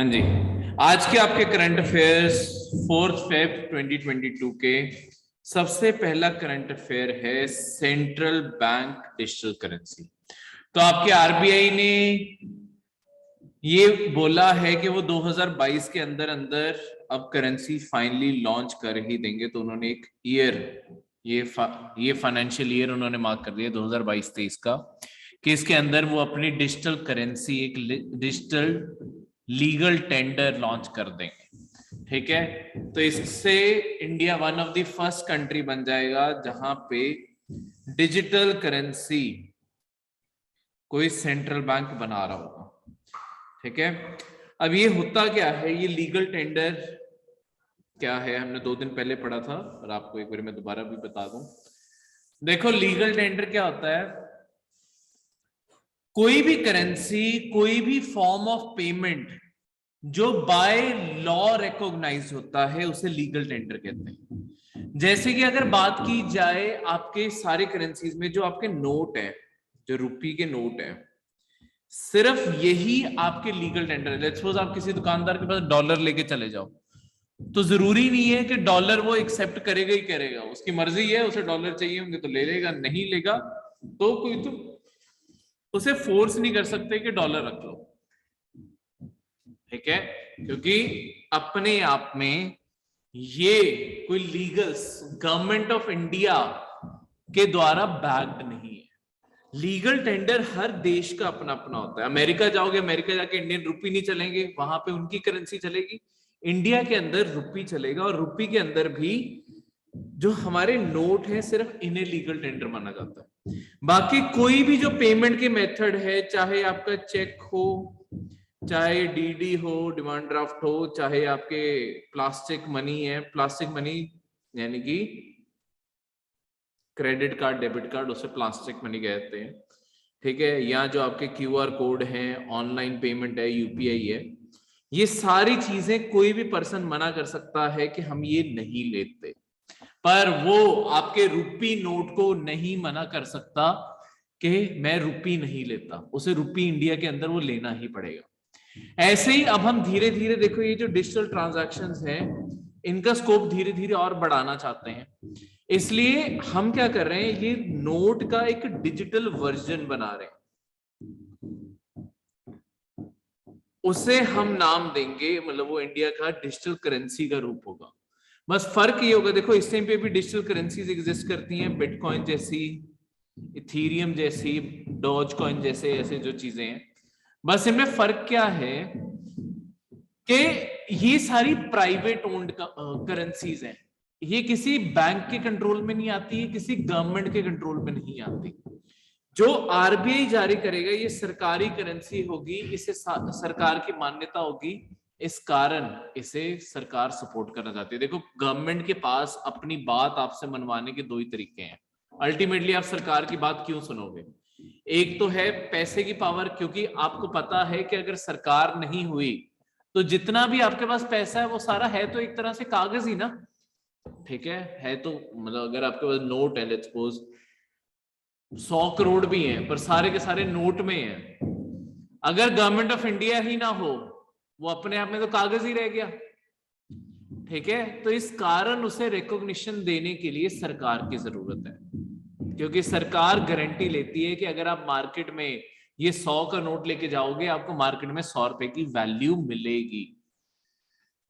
हाँ जी। आज के आपके करंट अफेयर्स 4 फेब 2022 के सबसे पहला करंट अफेयर है सेंट्रल बैंक डिजिटल करेंसी। तो आपके आरबीआई ने ये बोला है कि वो 2022 के अंदर अंदर अब करेंसी फाइनली लॉन्च कर ही देंगे। तो उन्होंने एक ईयर ये फाइनेंशियल ईयर उन्होंने मार्क कर दिया 2022-23 का कि इसके अंदर वो अपनी डिजिटल करेंसी एक डिजिटल लीगल टेंडर लॉन्च कर देंगे। ठीक है, तो इससे India one of the first country बन जाएगा जहां पे डिजिटल करेंसी कोई सेंट्रल बैंक बना रहा होगा। ठीक है, अब ये होता क्या है, ये लीगल टेंडर क्या है, हमने 2 दिन पहले पढ़ा था और आपको एक बार मैं दोबारा भी बता दूं। देखो, लीगल टेंडर क्या होता है, कोई भी करेंसी, कोई भी फॉर्म ऑफ पेमेंट जो बाय लॉ रिकॉग्नाइज होता है उसे लीगल टेंडर कहते हैं। जैसे कि अगर बात की जाए आपके सारे करेंसीज में, जो आपके नोट है, जो रुपये के नोट है, सिर्फ यही आपके लीगल टेंडर है। लेट्स सपोज आप किसी दुकानदार के पास डॉलर लेके चले जाओ, तो जरूरी नहीं है कि डॉलर वो एक्सेप्ट करेगा ही करेगा, उसकी मर्जी है, उसे डॉलर चाहिए होंगे तो ले लेगा, नहीं लेगा तो कोई तो उसे फोर्स नहीं कर सकते कि डॉलर रख लो। ठीक है, क्योंकि अपने आप में ये कोई लीगल गवर्नमेंट ऑफ इंडिया के द्वारा बैक्ड नहीं है। लीगल टेंडर हर देश का अपना अपना होता है। अमेरिका जाओगे, अमेरिका जाके इंडियन रुपी नहीं चलेंगे, वहां पे उनकी करेंसी चलेगी। इंडिया के अंदर रुपी चलेगा, और रुपी के अंदर भी जो हमारे नोट है सिर्फ इन्हें लीगल टेंडर माना जाता है। बाकी कोई भी जो पेमेंट के मेथड है, चाहे आपका चेक हो, चाहे डीडी हो, डिमांड ड्राफ्ट हो, चाहे आपके प्लास्टिक मनी है, प्लास्टिक मनी यानी कि क्रेडिट कार्ड, डेबिट कार्ड, उसे प्लास्टिक मनी कहते हैं। ठीक है, या जो आपके क्यूआर कोड है, ऑनलाइन पेमेंट है, यूपीआई है, ये सारी चीजें कोई भी पर्सन मना कर सकता है कि हम ये नहीं लेते, पर वो आपके रुपी नोट को नहीं मना कर सकता कि मैं रुपी नहीं लेता, उसे रुपी इंडिया के अंदर वो लेना ही पड़ेगा। ऐसे ही अब हम धीरे धीरे, देखो, ये जो डिजिटल ट्रांजैक्शंस हैं इनका स्कोप धीरे धीरे और बढ़ाना चाहते हैं, इसलिए हम क्या कर रहे हैं, ये नोट का एक डिजिटल वर्जन बना रहे हैं। उसे हम नाम देंगे, मतलब वो इंडिया का डिजिटल करेंसी का रूप होगा। बस फर्क ये होगा, देखो इस टाइम पे भी डिजिटल करेंसीज एग्जिस्ट करती हैं, बिटकॉइन जैसी, इथीरियम जैसी, डॉज कॉइन जैसे, ऐसे जो चीजें हैं। बस इनमें फर्क क्या है कि ये सारी प्राइवेट ओन्ड करेंसीज हैं, ये किसी बैंक के कंट्रोल में नहीं आती है, किसी गवर्नमेंट के कंट्रोल में नहीं आती। जो आरबीआई जारी करेगा ये सरकारी करेंसी होगी, इसे सरकार की मान्यता होगी, इस कारण इसे सरकार सपोर्ट करना चाहती है। देखो, गवर्नमेंट के पास अपनी बात आपसे मनवाने के 2 ही तरीके हैं। अल्टीमेटली आप सरकार की बात क्यों सुनोगे? एक तो है पैसे की पावर, क्योंकि आपको पता है कि अगर सरकार नहीं हुई तो जितना भी आपके पास पैसा है वो सारा है तो एक तरह से कागज ही ना। ठीक है तो मतलब अगर आपके पास नोट है, लेट्स सपोज 100 करोड़ भी हैं, पर सारे के सारे नोट में हैं, अगर गवर्नमेंट ऑफ इंडिया ही ना हो, वो अपने आप में तो कागज ही रह गया। ठीक है, तो इस कारण उसे रिकॉग्निशन देने के लिए सरकार की जरूरत है, क्योंकि सरकार गारंटी लेती है कि अगर आप मार्केट में ये 100 का नोट लेके जाओगे, आपको मार्केट में 100 रुपए की वैल्यू मिलेगी।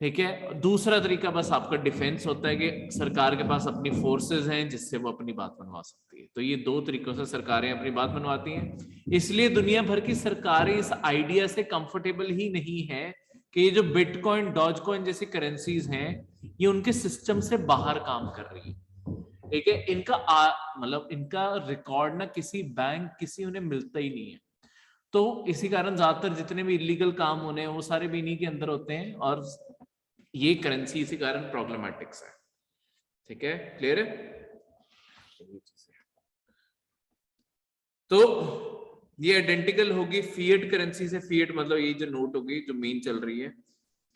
ठीक है, दूसरा तरीका बस आपका डिफेंस होता है कि सरकार के पास अपनी फोर्सेस हैं जिससे वो अपनी बात मनवा सकती है। तो ये 2 तरीकों से सरकारें अपनी बात मनवाती हैं। इसलिए दुनिया भर की सरकारें इस आइडिया से कंफर्टेबल ही नहीं है कि ये जो बिटकॉइन, डॉजकॉइन जैसी करेंसीज हैं, ये उनके सिस्टम से बाहर काम कर रही है। ठीक है, इनका मतलब इनका रिकॉर्ड ना किसी बैंक, किसी उन्हें मिलता ही नहीं है। तो इसी कारण ज्यादातर जितने भी इलीगल काम होने हैं वो सारे भी इन्हीं के अंदर होते हैं, और ये करेंसी इसी कारण प्रॉब्लमेटिक्स है। ठीक है, क्लियर है? तो ये आइडेंटिकल होगी फिएट करेंसी से। फिएट मतलब ये जो नोट होगी जो मेन चल रही है।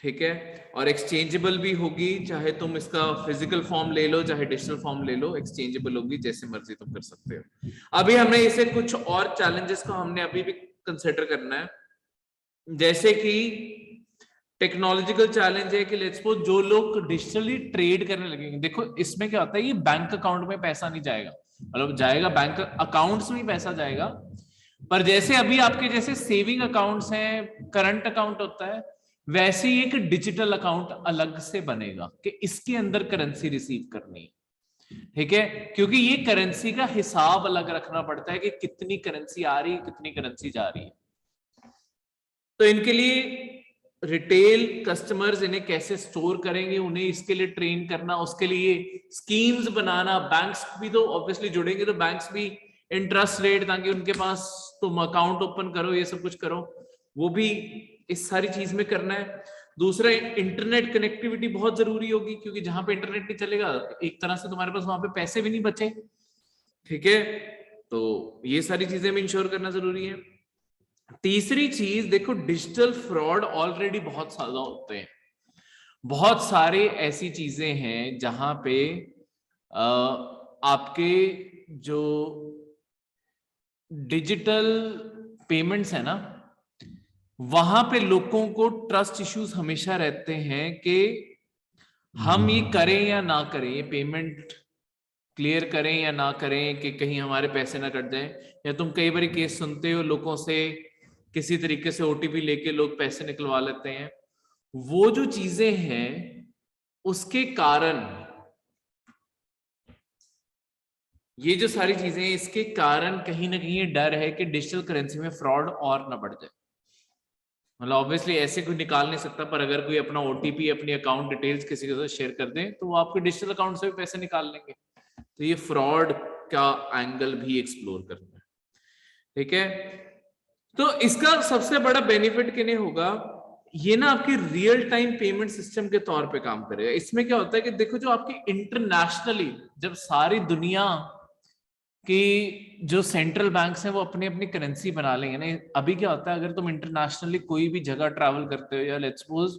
ठीक है, और एक्सचेंजेबल भी होगी, चाहे तुम इसका फिजिकल फॉर्म ले लो चाहे डिजिटल फॉर्म ले लो, एक्सचेंजेबल होगी, जैसे मर्जी तुम कर सकते हो। अभी हमने इसे कुछ और चैलेंजेस को हमने अभी भी कंसिडर करना है, जैसे कि टेक्नोलॉजिकल चैलेंज है कि लेट्स सपोज जो लोग डिजिटली ट्रेड करने लगेंगे, देखो इसमें क्या होता है, ये बैंक अकाउंट में पैसा नहीं जाएगा, मतलब जाएगा बैंक अकाउंट्स में ही पैसा जाएगा, पर जैसे अभी आपके जैसे सेविंग अकाउंट्स हैं, करंट अकाउंट होता है, वैसे ही एक डिजिटल अकाउंट अलग से बनेगा कि इसके अंदर करेंसी रिसीव करनी है, ठीक है, क्योंकि ये करेंसी का हिसाब अलग रखना पड़ता है कि कितनी करेंसी आ रही है, कितनी करेंसी जा रही है। तो इनके लिए रिटेल कस्टमर्स इन्हें कैसे स्टोर करेंगे, उन्हें इसके लिए ट्रेन करना, उसके लिए स्कीम्स बनाना, बैंक्स भी तो ऑब्वियसली जुड़ेंगे, तो बैंक्स भी इंटरेस्ट रेट ताकि उनके पास तुम अकाउंट ओपन करो, ये सब कुछ करो, वो भी इस सारी चीज में करना है। दूसरा, इंटरनेट कनेक्टिविटी बहुत जरूरी होगी, क्योंकि जहां पे इंटरनेट नहीं चलेगा एक तरह से तुम्हारे पास वहां पे पैसे भी नहीं बचे, ठीक है, तो ये सारी चीजें भी इंश्योर करना जरूरी है। तीसरी चीज देखो, डिजिटल फ्रॉड ऑलरेडी बहुत ज्यादा होते हैं, बहुत सारे ऐसी चीजें हैं जहां पे आपके जो डिजिटल पेमेंट्स है ना, वहां पे लोगों को ट्रस्ट इश्यूज हमेशा रहते हैं कि हम ये करें या ना करें, ये पेमेंट क्लियर करें या ना करें, कि कहीं हमारे पैसे ना कट जाएं, या तुम कई बार केस सुनते हो लोगों से किसी तरीके से ओटीपी लेके लोग पैसे निकलवा लेते हैं, वो जो चीजें हैं उसके कारण, ये जो सारी चीजें हैं इसके कारण कहीं ना कहीं ये डर है कि डिजिटल करेंसी में फ्रॉड और ना बढ़ जाए। मतलब ऑब्वियसली ऐसे कोई निकाल नहीं सकता, पर अगर कोई अपना ओटीपी, अपनी अकाउंट डिटेल्स किसी के साथ शेयर कर दे तो वो आपके डिजिटल अकाउंट से भी पैसे निकाल लेंगे, तो ये फ्रॉड का एंगल भी एक्सप्लोर करना है, ठीक है। तो इसका सबसे बड़ा बेनिफिट किन्हें होगा, ये ना आपकी रियल टाइम पेमेंट सिस्टम के तौर पे काम करेगा। इसमें क्या होता है कि देखो, जो आपकी इंटरनेशनली जब सारी दुनिया कि जो सेंट्रल बैंक्स हैं वो अपनी अपनी करेंसी बना लेंगे ना, अभी क्या होता है, अगर तुम इंटरनेशनली कोई भी जगह ट्रैवल करते हो, या लेट्स सपोज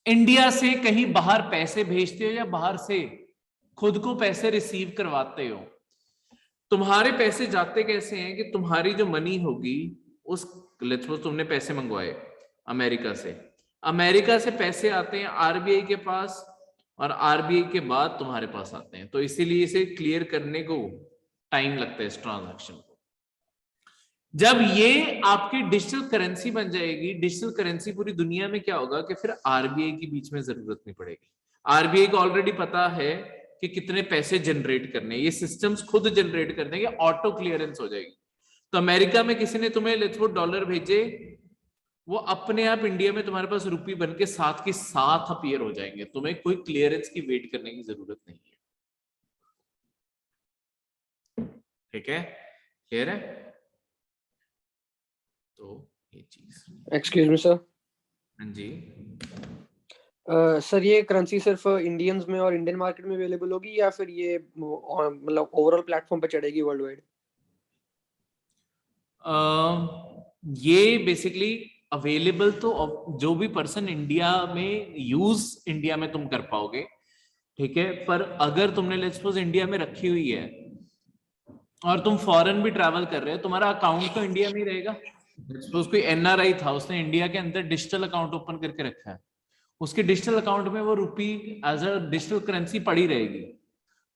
इंडिया से कहीं बाहर पैसे भेजते हो, या बाहर से खुद को पैसे रिसीव करवाते हो, तुम्हारे पैसे जाते कैसे हैं कि तुम्हारी जो मनी होगी उस, लेट्स सपोज तुमने पैसे मंगवाए अमेरिका से पैसे आते हैं आरबीआई के पास, और आरबीआई के बाद तुम्हारे पास आते हैं, तो इसीलिए इसे क्लियर करने को टाइम लगता है इस ट्रांजैक्शन को। जब ये आपकी डिजिटल करेंसी बन जाएगी, डिजिटल करेंसी पूरी दुनिया में, क्या होगा कि फिर आरबीआई के बीच में जरूरत नहीं पड़ेगी। आरबीआई को ऑलरेडी पता है कि कितने पैसे जनरेट करने, ये सिस्टम्स खुद जनरेट कर देंगे, ऑटो क्लियरेंस हो जाएगी। तो अमेरिका में किसी ने तुम्हें लेट्स सपोज डॉलर भेजे, वो अपने आप इंडिया में तुम्हारे पास रुपी बन के साथ के साथ अपीयर हो जाएंगे, तुम्हें कोई क्लियरेंस की वेट करने की जरूरत नहीं है, ठीक है, क्लियर है। तो ये चीज, एक्सक्यूज मी सर। हाँ जी, सर ये करेंसी सिर्फ इंडियंस में और इंडियन मार्केट में अवेलेबल होगी, या फिर ये मतलब ओवरऑल प्लेटफॉर्म पे चढ़ेगी वर्ल्ड वाइड? ये बेसिकली अवेलेबल तो जो भी पर्सन इंडिया में यूज इंडिया में तुम कर पाओगे, ठीक है, पर अगर तुमने लेट्स सपोज इंडिया में रखी हुई है और तुम फॉरेन भी ट्रैवल कर रहे हो, तुम्हारा अकाउंट तो इंडिया में ही रहेगा। सपोज कोई एनआरआई था, उसने इंडिया के अंदर डिजिटल अकाउंट ओपन करके रखा है, उसके डिजिटल अकाउंट में वो रुपी एज अ डिजिटल करेंसी पड़ी रहेगी,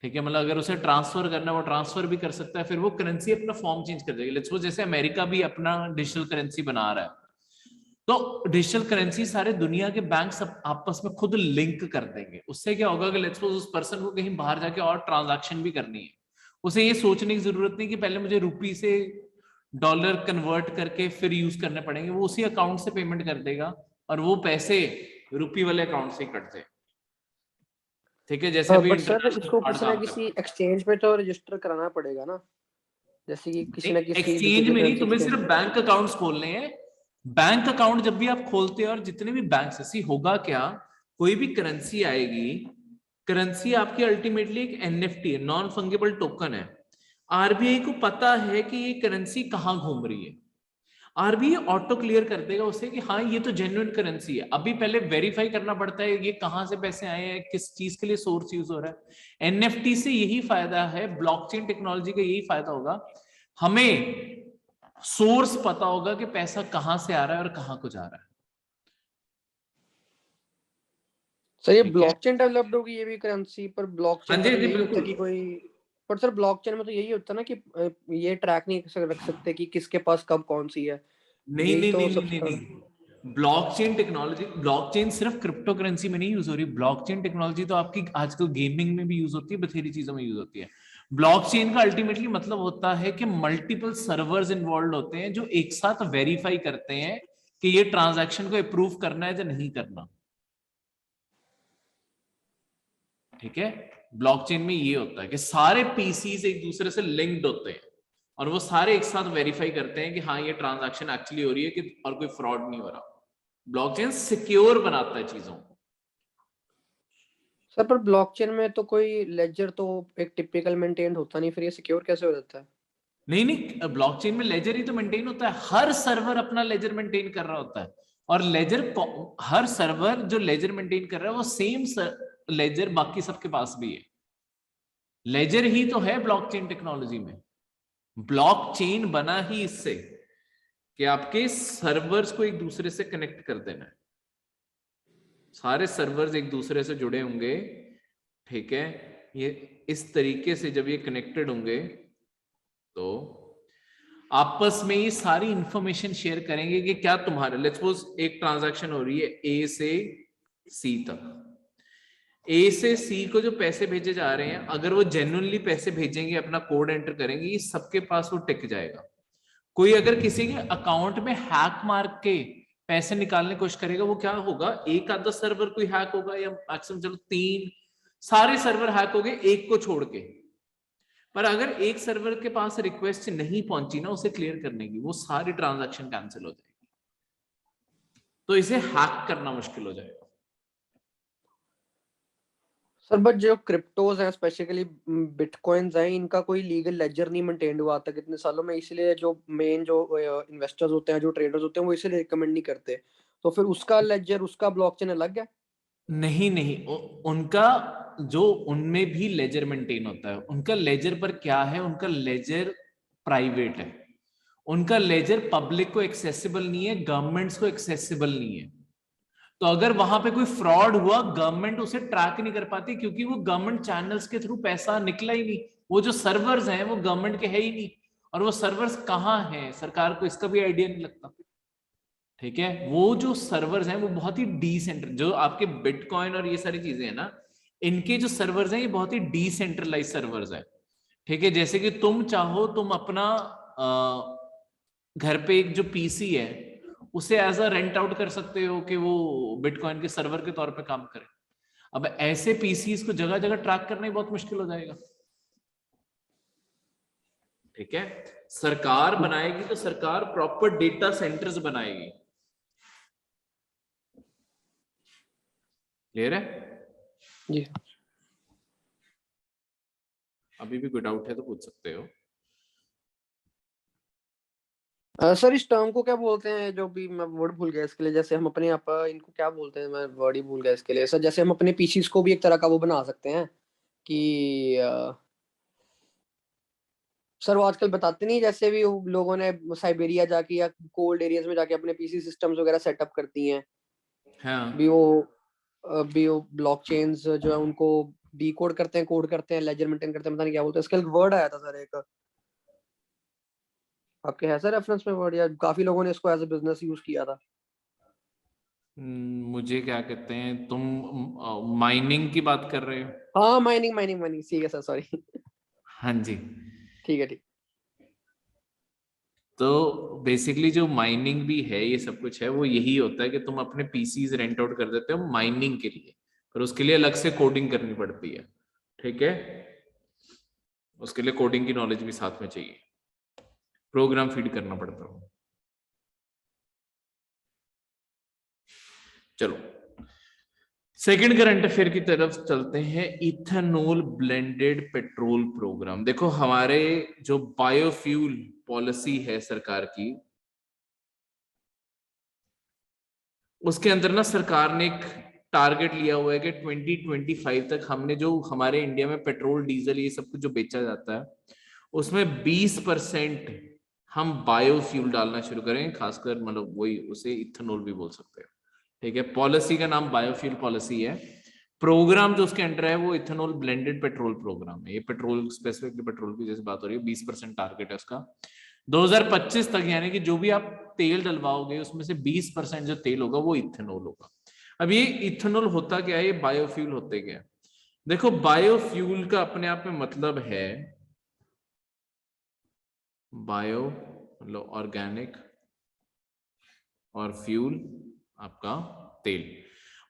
ठीक है, मतलब अगर उसे ट्रांसफर करना है वो ट्रांसफर भी कर सकता है, फिर वो करेंसी अपना फॉर्म चेंज कर देगी। लेट्स सपोज जैसे अमेरिका भी अपना डिजिटल करेंसी बना रहा है, तो डिजिटल करेंसी सारे दुनिया के बैंक आपस में खुद लिंक कर देंगे। उससे क्या होगा कि लेट्स सपोज उस पर्सन को कहीं बाहर जाके और ट्रांजैक्शन भी करनी है, उसे ये सोचने की जरूरत नहीं कि पहले मुझे रुपी से डॉलर कन्वर्ट करके फिर यूज करने पड़ेंगे, वो उसी अकाउंट से पेमेंट कर देगा और वो पैसे रुपी वाले अकाउंट से कटते हैं, ठीक है, जैसे अभी सर इसको किसी ना किसी एक्सचेंज पे तो रजिस्टर कराना पड़ेगा ना, जैसे कि किसी ना किसी एक्सचेंज में नहीं, तुम्हें सिर्फ बैंक अकाउंट्स खोलने हैं। बैंक अकाउंट जब भी आप खोलते हैं, और जितने भी बैंक ऐसी होगा क्या, कोई भी करेंसी आएगी, करेंसी आपकी अल्टीमेटली एक एनएफटी है, नॉन फंगिबल टोकन है। आरबीआई को पता है कि ये करेंसी कहां घूम रही है, आरबीआई ऑटो क्लियर कर देगा उसे कि हाँ ये तो जेन्युइन करेंसी है। अभी पहले वेरीफाई करना पड़ता है ये कहां से पैसे आए हैं, किस चीज के लिए सोर्स यूज हो रहा है। एनएफटी से यही फायदा है, ब्लॉकचेन टेक्नोलॉजी का यही फायदा होगा, हमें सोर्स पता होगा कि पैसा कहां से आ रहा है और कहां को जा रहा है। सर ये ठीक है? ब्लॉकचेन डेवलप्ड होगी ये भी करेंसी, पर ब्लॉकचेन हाँ में जी, तो जी, यही होता है बिल्कुल। कि कोई, पर सर ब्लॉकचेन में तो यही होता है ना कि ये ट्रैक नहीं रख सकते कि किसके पास कब कौन सी है, नहीं, यही नहीं, तो नहीं, नहीं, सबसे नहीं, नहीं। ब्लॉकचेन टेक्नोलॉजी, ब्लॉकचेन सिर्फ क्रिप्टो करेंसी में नहीं यूज हो रही। ब्लॉकचेन टेक्नोलॉजी तो आपकी आजकल गेमिंग में भी यूज होती है, बथेरी चीजों में यूज होती है। ब्लॉकचेन का अल्टीमेटली मतलब होता है कि मल्टीपल सर्वर्स इन्वॉल्व होते हैं जो एक साथ वेरीफाई करते हैं कि ये ट्रांजैक्शन को अप्रूव करना है या नहीं करना। ठीक है? ब्लॉकचेन में ये होता है कि सारे पीसीज एक दूसरे से लिंक्ड होते हैं और वो सारे एक साथ वेरीफाई करते हैं कि हाँ ये ट्रांजैक्शन एक्चुअली हो रही है कि और कोई फ्रॉड नहीं हो रहा। ब्लॉकचेन सिक्योर बनाता है चीजों को। सर पर ब्लॉकचेन में तो कोई लेजर तो एक टिपिकल मेंटेन्ड होता नहीं, फिर ये सिक्योर कैसे हो जाता है? नहीं, नहीं, ब्लॉकचेन में लेजर ही तो मेंटेन होता है। हर सर्वर अपना लेजर मेंटेन कर रहा होता है और लेजर, हर सर्वर जो लेजर मेंटेन कर रहा है वो सेम लेजर बाकी सबके पास भी है। लेजर ही तो है ब्लॉकचेन टेक्नोलॉजी में। ब्लॉकचेन बना ही इससे कि आपके सर्वर्स को एक दूसरे से कनेक्ट कर देना है। सारे सर्वर्स एक दूसरे से जुड़े होंगे। ठीक है? ये इस तरीके से जब ये कनेक्टेड होंगे तो आपस में ये सारी इंफॉर्मेशन शेयर करेंगे कि क्या तुम्हारे, लेट्स सपोज एक ट्रांजैक्शन हो रही है ए से सी तक। ए से सी को जो पैसे भेजे जा रहे हैं, अगर वो जेन्युइनली पैसे भेजेंगे, अपना कोड एंटर करेंगे, ये सबके पास वो टिक जाएगा। कोई अगर किसी के अकाउंट में हैक मार के पैसे निकालने की कोशिश करेगा, वो क्या होगा, एक आधा सर्वर कोई हैक होगा या मैक्सिमम चलो 3, सारे सर्वर हैक हो गए एक को छोड़ के। पर अगर एक सर्वर के पास रिक्वेस्ट नहीं पहुंची ना उसे क्लियर करने की, वो सारी ट्रांजैक्शन कैंसिल हो जाएगी। तो इसे हैक करना मुश्किल हो जाएगा। सर बट जो क्रिप्टोज हैं स्पेसिफिकली बिटकॉइंस हैं, इनका कोई लीगल लेजर नहीं मेंटेन्ड हुआ तक इतने सालों में, इसलिए जो मेन जो इन्वेस्टर्स होते हैं, जो ट्रेडर्स होते हैं, वो इसे रिकमेंड नहीं करते। तो फिर उसका लेजर, उसका ब्लॉकचेन अलग है? नहीं, नहीं, उनका जो, उनमें भी लेजर मेंटेन होता है। उनका लेजर पर क्या है, उनका लेजर प्राइवेट है। उनका लेजर पब्लिक को एक्सेसिबल नहीं है, गवर्नमेंट्स को एक्सेसिबल नहीं है। तो अगर वहां पे कोई फ्रॉड हुआ, गवर्नमेंट उसे ट्रैक नहीं कर पाती क्योंकि वो गवर्नमेंट चैनल्स के थ्रू पैसा निकला ही नहीं। वो जो सर्वर्स हैं वो गवर्नमेंट के है ही नहीं, और वो सर्वर्स कहाँ हैं सरकार को इसका भी आइडिया नहीं लगता। ठीक है? वो जो सर्वर्स हैं वो बहुत ही डिसेंट्रल, जो आपके बिटकॉइन और ये सारी चीजें हैं ना, इनके जो सर्वर्स हैं ये बहुत ही डिसेंट्रलाइज सर्वर्स है। ठीक है? जैसे कि तुम चाहो, तुम अपना घर पे एक जो पीसी है उसे एज अ रेंट आउट कर सकते हो कि वो बिटकॉइन के सर्वर के तौर पे काम करे। अब ऐसे पीसीस को जगह जगह ट्रैक करना ही बहुत मुश्किल हो जाएगा। ठीक है? सरकार बनाएगी तो सरकार प्रॉपर डेटा सेंटर्स बनाएगी। क्लियर है? जी अभी भी कोई डाउट है तो पूछ सकते हो। सर इस टर्म को क्या बोलते हैं, जो भी मैं वर्ड भूल गया इसके लिए, जैसे हम अपने आप इनको क्या बोलते हैं, मैं वर्ड ही भूल गया इसके लिए। सर जैसे हम अपने पीसीस को भी एक तरह का वो बना सकते हैं कि सर वो आजकल बताते नहीं, जैसे भी वो लोगों ने साइबेरिया जाके या कोल्ड एरियाज में जाके अपने पीसी सिस्टम्स वगैरह सेटअप करती हैं, हाँ, भी वो ब्लॉकचेन्स जो है उनको डीकोड करते हैं, कोड करते हैं, लेजर मेंटेन करते हैं, पता नहीं क्या बोलते हैं इसका, एक वर्ड आया था सर एक, आपके है सर रेफरेंस में वर्ड, या काफी लोगों ने इसको एज अ बिजनेस यूज किया था? मुझे क्या कहते हैं, तुम माइनिंग की बात कर रहे हो? हाँ माइनिंग माइनिंग माइनिंग, ठीक है सर, सॉरी। हाँ जी। ठीक है ठीक। तो बेसिकली जो माइनिंग भी है, ये सब कुछ है, वो यही होता है कि तुम अपने पीसीज रेंट आउट कर देते हो माइनिंग के लिए, पर उसके लिए अलग से कोडिंग करनी पड़ती है। ठीक है? उसके लिए कोडिंग की नॉलेज भी साथ में चाहिए, प्रोग्राम फीड करना पड़ता है। चलो सेकंड करंट अफेयर की तरफ चलते हैं। Ethanol blended petrol programme. देखो हमारे जो बायोफ्यूल पॉलिसी है सरकार की, उसके अंदर ना सरकार ने एक टारगेट लिया हुआ है कि 2025 तक हमने जो हमारे इंडिया में पेट्रोल डीजल ये सब कुछ जो बेचा जाता है उसमें 20% हम बायोफ्यूल डालना शुरू करें, खासकर मतलब वही उसे इथेनॉल भी बोल सकते हैं। ठीक है? पॉलिसी का नाम बायोफ्यूल पॉलिसी है। प्रोग्राम जो उसके अंडर है वो इथेनॉल ब्लेंडेड पेट्रोल प्रोग्राम है। ये पेट्रोल, स्पेसिफिकली पेट्रोल की जैसे बात हो रही है, 20% टारगेट है उसका 2025 तक, यानी कि जो भी आप तेल डलवाओगे उसमें से 20% जो तेल होगा वो इथेनॉल होगा। अब ये इथेनॉल होता क्या है, ये बायोफ्यूल होते क्या? देखो बायोफ्यूल का अपने आप में मतलब है बायो मतलब ऑर्गेनिक और फ्यूल आपका तेल।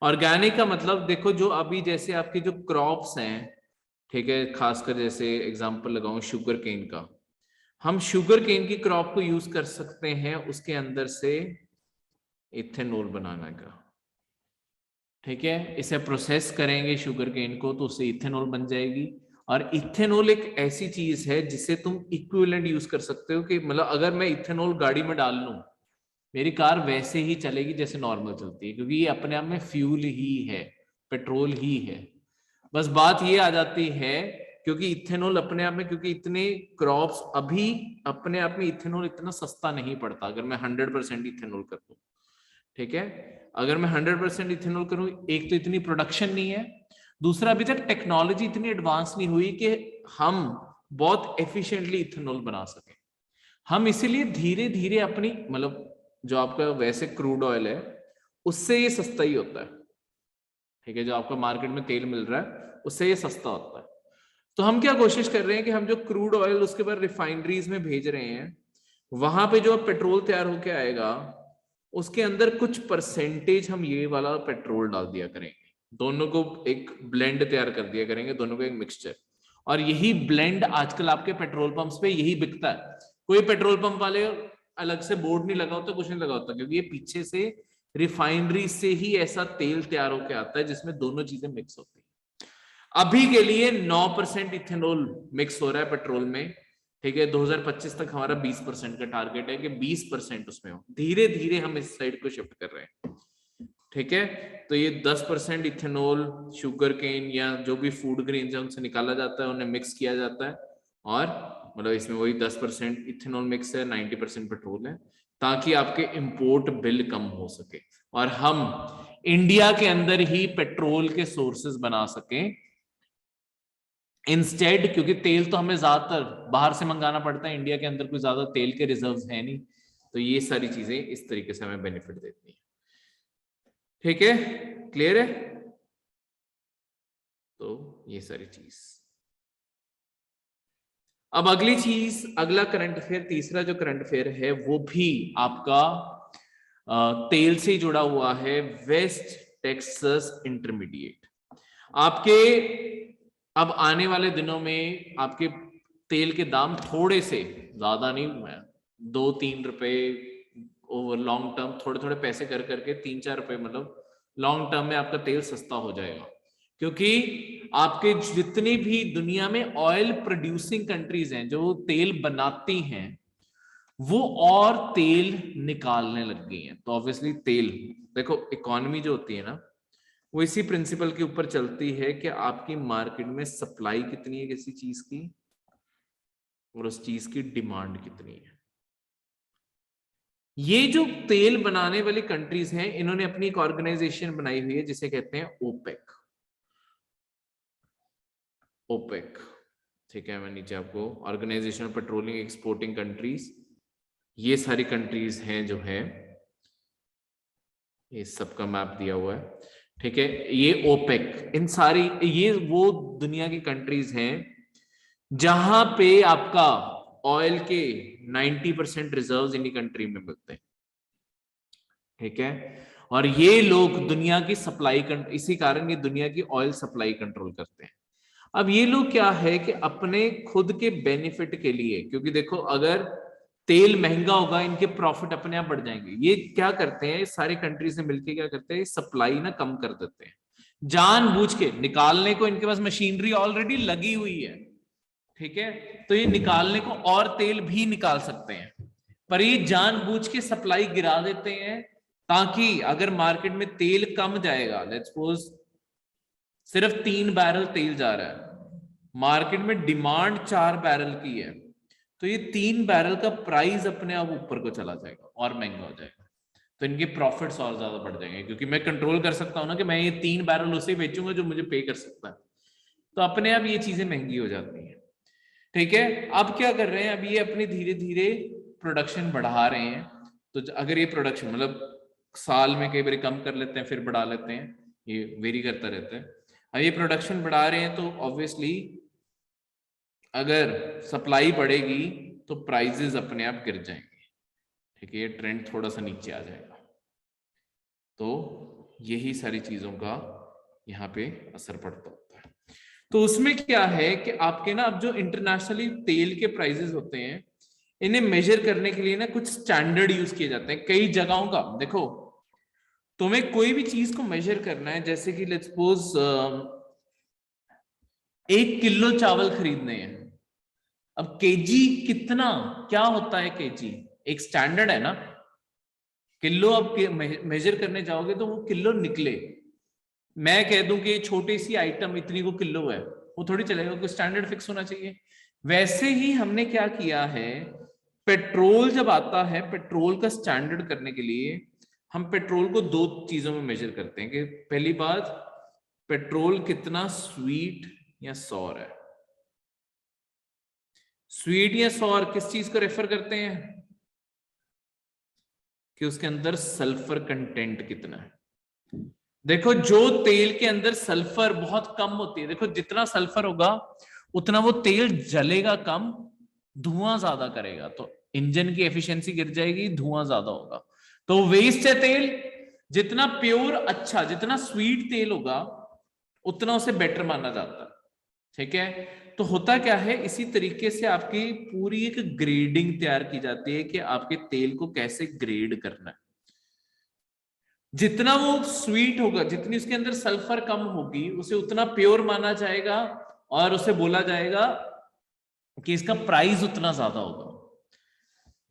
ऑर्गेनिक का मतलब देखो जो अभी जैसे आपकी जो क्रॉप्स हैं, ठीक है, खासकर जैसे एग्जांपल लगाऊं शुगर केन का, हम शुगर केन की क्रॉप को यूज कर सकते हैं उसके अंदर से इथेनॉल बनाने का, ठीक है। इसे प्रोसेस करेंगे शुगर केन को तो उससे इथेनॉल बन जाएगी। और इथेनॉल एक ऐसी चीज है जिसे तुम इक्विवेलेंट यूज कर सकते हो कि मतलब अगर मैं इथेनॉल गाड़ी में डाल लूं, मेरी कार वैसे ही चलेगी जैसे नॉर्मल चलती है, क्योंकि ये अपने आप में फ्यूल ही है, पेट्रोल ही है। बस बात ये आ जाती है क्योंकि इथेनॉल अपने आप में, क्योंकि इतने क्रॉप्स अभी अपने आप में इथेनॉल इतना सस्ता नहीं पड़ता अगर मैं 100% इथेनॉल कर दूं, ठीक है। अगर मैं 100% इथेनॉल करूं, एक तो इतनी प्रोडक्शन नहीं है, दूसरा अभी तक टेक्नोलॉजी इतनी एडवांस नहीं हुई कि हम बहुत एफिशिएंटली इथेनॉल बना सकें। हम इसीलिए धीरे धीरे अपनी मतलब जो आपका वैसे क्रूड ऑयल है उससे ये सस्ता ही होता है, ठीक है, जो आपका मार्केट में तेल मिल रहा है उससे ये सस्ता होता है। तो हम क्या कोशिश कर रहे हैं कि हम जो क्रूड ऑयल उसके बाद रिफाइनरीज में भेज रहे हैं, वहां पे जो पेट्रोल तैयार होके आएगा उसके अंदर कुछ परसेंटेज हम ये वाला पेट्रोल डाल दिया करेंगे, दोनों को एक ब्लेंड तैयार कर दिया करेंगे, दोनों को एक मिक्सचर। और यही ब्लेंड आजकल आपके पेट्रोल पंप्स पे यही बिकता है। कोई पेट्रोल पंप वाले अलग से बोर्ड नहीं लगा होता, कुछ नहीं लगा होता, क्योंकि ये पीछे से रिफाइनरी से ही ऐसा तेल तैयार होकर आता है जिसमें दोनों चीजें मिक्स होती है। अभी के लिए 9% इथेनॉल मिक्स हो रहा है पेट्रोल में, ठीक है। 2025 तक हमारा 20% का टारगेट है कि 20% उसमें हो। धीरे धीरे हम इस साइड को शिफ्ट कर रहे हैं, ठीक है। तो ये 10% इथेनॉल शुगर केन या जो भी फूड ग्रेन है उनसे निकाला जाता है, उन्हें मिक्स किया जाता है, और मतलब इसमें वही 10% इथेनॉल मिक्स है, 90% पेट्रोल है, ताकि आपके इंपोर्ट बिल कम हो सके और हम इंडिया के अंदर ही पेट्रोल के सोर्सेज बना सकें इंस्टेड, क्योंकि तेल तो हमें ज्यादातर बाहर से मंगाना पड़ता है, इंडिया के अंदर कोई ज्यादा तेल के रिजर्व्स है नहीं। तो ये सारी चीजें इस तरीके से हमें बेनिफिट देती हैं, ठीक है, क्लियर है। तो ये सारी चीज। अब अगली चीज, अगला करंट अफेयर, तीसरा जो करंट अफेयर है वो भी आपका तेल से जुड़ा हुआ है। वेस्ट टेक्सास इंटरमीडिएट आपके अब आने वाले दिनों में आपके तेल के दाम थोड़े से ज्यादा नहीं हुए, 2-3 रुपए ओवर लॉन्ग टर्म, थोड़े थोड़े पैसे कर करके 3-4 रुपए, मतलब लॉन्ग टर्म में आपका तेल सस्ता हो जाएगा। क्योंकि आपके जितनी भी दुनिया में ऑयल प्रोड्यूसिंग कंट्रीज हैं जो तेल बनाती हैं, वो और तेल निकालने लग गई हैं। तो ऑब्वियसली तेल, देखो इकोनॉमी जो होती है ना, वो इसी प्रिंसिपल के ऊपर चलती है कि आपकी मार्केट में सप्लाई कितनी है किसी चीज की और उस चीज की डिमांड कितनी है। ये जो तेल बनाने वाली कंट्रीज हैं, इन्होंने अपनी एक ऑर्गेनाइजेशन बनाई हुई है जिसे कहते हैं ओपेक। ओपेक, ठीक है, मैं नीचे आपको organisation of petroleum exporting countries, ये सारी कंट्रीज हैं जो है, ये सबका मैप दिया हुआ है, ठीक है। ये ओपेक, इन सारी, ये वो दुनिया की कंट्रीज हैं जहां पे आपका ऑयल के 90% रिजर्व्स इन्हीं कंट्री में मिलते हैं, ठीक है। और ये लोग दुनिया की सप्लाई, इसी कारण ये दुनिया की ऑयल सप्लाई कंट्रोल करते हैं। अब ये लोग क्या है कि अपने खुद के बेनिफिट के लिए, क्योंकि देखो अगर तेल महंगा होगा इनके प्रॉफिट अपने आप बढ़ जाएंगे, ये क्या करते हैं सारे कंट्रीज से मिलकर, क्या करते हैं सप्लाई ना कम कर देते हैं जानबूझ के, निकालने को इनके पास मशीनरी ऑलरेडी लगी हुई है, ठीक है। तो ये निकालने को और तेल भी निकाल सकते हैं, पर ये जानबूझ के सप्लाई गिरा देते हैं ताकि अगर मार्केट में तेल कम जाएगा, लेट्स सपोज सिर्फ 3 बैरल तेल जा रहा है, मार्केट में डिमांड 4 बैरल की है, तो ये 3 बैरल का प्राइस अपने आप ऊपर को चला जाएगा और महंगा हो जाएगा। तो इनके प्रॉफिट्स और ज्यादा बढ़ जाएंगे, क्योंकि मैं कंट्रोल कर सकता हूं ना कि मैं ये 3 बैरल उसे ही बेचूंगा जो मुझे पे कर सकता है। तो अपने आप ये चीजें महंगी हो जाती हैं। ठीक है, अब क्या कर रहे हैं, अब ये अपनी धीरे धीरे प्रोडक्शन बढ़ा रहे हैं। तो अगर ये प्रोडक्शन मतलब साल में कई बार कम कर लेते हैं फिर बढ़ा लेते हैं, ये वेरी करता रहता है। अब ये प्रोडक्शन बढ़ा रहे हैं तो ऑब्वियसली अगर सप्लाई बढ़ेगी तो प्राइजेस अपने आप गिर जाएंगे। ठीक है, ये ट्रेंड थोड़ा सा नीचे आ जाएगा। तो यही सारी चीजों का यहाँ पे असर पड़ता होता है। तो उसमें क्या है कि आपके ना अब जो इंटरनेशनली तेल के प्राइसेस होते हैं, इन्हें मेजर करने के लिए ना कुछ स्टैंडर्ड यूज किए जाते हैं कई जगहों का। देखो, तुम्हें कोई भी चीज को मेजर करना है, जैसे कि लेट्स सपोज 1 किलो चावल खरीदने हैं। अब केजी कितना क्या होता है, केजी एक स्टैंडर्ड है ना। किलो अब मेजर करने जाओगे तो वो किलो निकले। मैं कह दूं कि छोटी सी आइटम इतनी को किलो है, वो थोड़ी चलेगा, कोई स्टैंडर्ड फिक्स होना चाहिए। वैसे ही हमने क्या किया है, पेट्रोल जब आता है, पेट्रोल का स्टैंडर्ड करने के लिए हम पेट्रोल को 2 चीजों में मेजर करते हैं कि पहली बात, पेट्रोल कितना स्वीट या सॉर है। स्वीट या सॉर किस चीज को रेफर करते हैं, कि उसके अंदर सल्फर कंटेंट कितना है। देखो, जो तेल के अंदर सल्फर बहुत कम होती है, देखो जितना सल्फर होगा उतना वो तेल जलेगा कम, धुआं ज्यादा करेगा, तो इंजन की एफिशिएंसी गिर जाएगी, धुआं ज्यादा होगा, तो वेस्ट है तेल। जितना प्योर अच्छा, जितना स्वीट तेल होगा उतना उसे बेटर माना जाता है। ठीक है, तो होता क्या है, इसी तरीके से आपकी पूरी एक ग्रेडिंग तैयार की जाती है कि आपके तेल को कैसे ग्रेड करना है। जितना वो स्वीट होगा, जितनी उसके अंदर सल्फर कम होगी, उसे उतना प्योर माना जाएगा और उसे बोला जाएगा कि इसका प्राइस उतना ज्यादा होगा।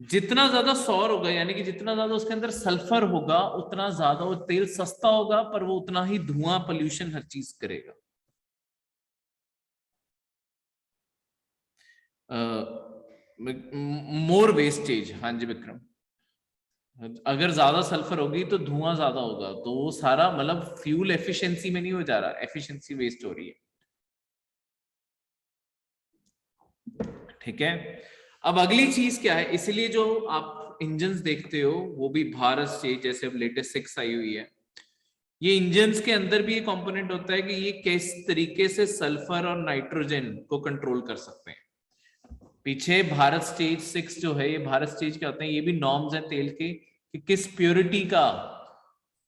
जितना ज्यादा सौर होगा, यानी कि जितना ज्यादा उसके अंदर सल्फर होगा, उतना ज्यादा वो तेल सस्ता होगा, पर वो उतना ही धुआं, पोल्यूशन, हर चीज करेगा। मोर वेस्टेज, हाँ जी विक्रम, अगर ज्यादा सल्फर होगी तो धुआं ज्यादा होगा, तो वो सारा मतलब फ्यूल एफिशिएंसी में नहीं हो जा रहा, एफिशिएंसी वेस्ट हो रही है। ठीक है, अब अगली चीज क्या है, इसलिए जो आप इंजन्स देखते हो वो भी भारत स्टेज, जैसे अब लेटेस्ट 6 आई हुई है, ये इंजन्स के अंदर भी ये कंपोनेंट होता है कि ये किस तरीके से सल्फर और नाइट्रोजन को कंट्रोल कर सकते हैं। पीछे भारत स्टेज 6 जो है, ये भारत स्टेज क्या होते हैं, ये भी नॉर्म्स हैं तेल के, कि किस प्योरिटी का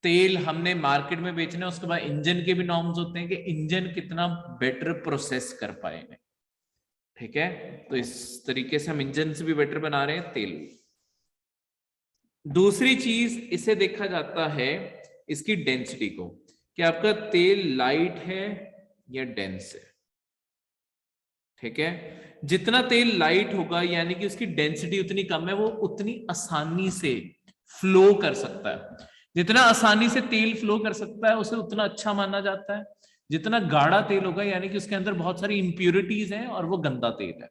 तेल हमने मार्केट में बेचना है। उसके बाद इंजन के भी नॉर्म्स होते हैं कि इंजन कितना बेटर प्रोसेस कर पाएंगे। ठीक है, तो इस तरीके से हम इंजन से भी बेटर बना रहे हैं तेल। दूसरी चीज इसे देखा जाता है इसकी डेंसिटी को, कि आपका तेल लाइट है या डेंस है। ठीक है, जितना तेल लाइट होगा यानी कि उसकी डेंसिटी उतनी कम है, वो उतनी आसानी से फ्लो कर सकता है। जितना आसानी से तेल फ्लो कर सकता है उसे उतना अच्छा माना जाता है। जितना गाढ़ा तेल होगा यानी कि उसके अंदर बहुत सारी इंप्योरिटीज हैं और वो गंदा तेल है।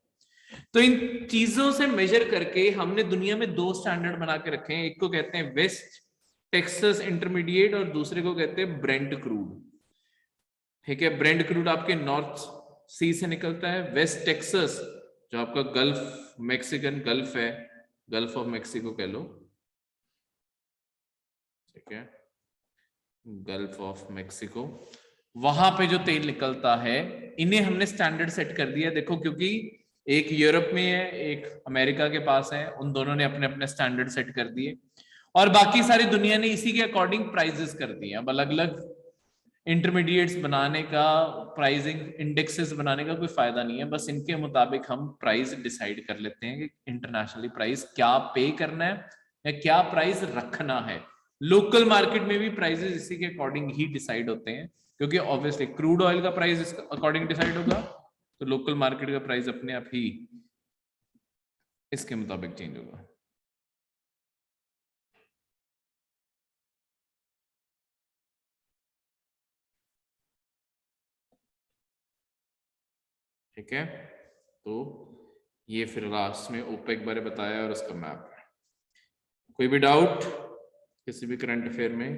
तो इन चीजों से मेजर करके हमने दुनिया में 2 स्टैंडर्ड बना के रखे हैं, एक को कहते हैं वेस्ट टेक्सास इंटरमीडिएट और दूसरे को कहते हैं ब्रेंट क्रूड। ठीक है, ब्रेंट क्रूड आपके नॉर्थ सी से निकलता है, वेस्ट टेक्सास जो आपका गल्फ, मैक्सिकन गल्फ है, गल्फ ऑफ मैक्सिको कह लो। ठीक है, गल्फ ऑफ मैक्सिको, वहां पे जो तेल निकलता है, इन्हें हमने स्टैंडर्ड सेट कर दिया। देखो, क्योंकि एक यूरोप में है, एक अमेरिका के पास है, उन दोनों ने अपने अपने स्टैंडर्ड सेट कर दिए और बाकी सारी दुनिया ने इसी के अकॉर्डिंग प्राइजेस कर दिए। अब अलग अलग इंटरमीडिएट्स बनाने का, प्राइसिंग इंडेक्सेस बनाने का कोई फायदा नहीं है, बस इनके मुताबिक हम प्राइस डिसाइड कर लेते हैं कि इंटरनेशनली प्राइस क्या पे करना है या क्या प्राइस रखना है। लोकल मार्केट में भी प्राइसेस इसी के अकॉर्डिंग ही डिसाइड होते हैं, क्योंकि ऑब्वियसली क्रूड ऑयल का प्राइस इसके अकॉर्डिंग डिसाइड होगा, तो लोकल मार्केट का प्राइस अपने आप ही इसके मुताबिक चेंज होगा। ठीक है, तो ये फिर लास्ट में ओपेक बारे बताया और उसका मैप। कोई भी डाउट? किसी भी करंट अफेयर में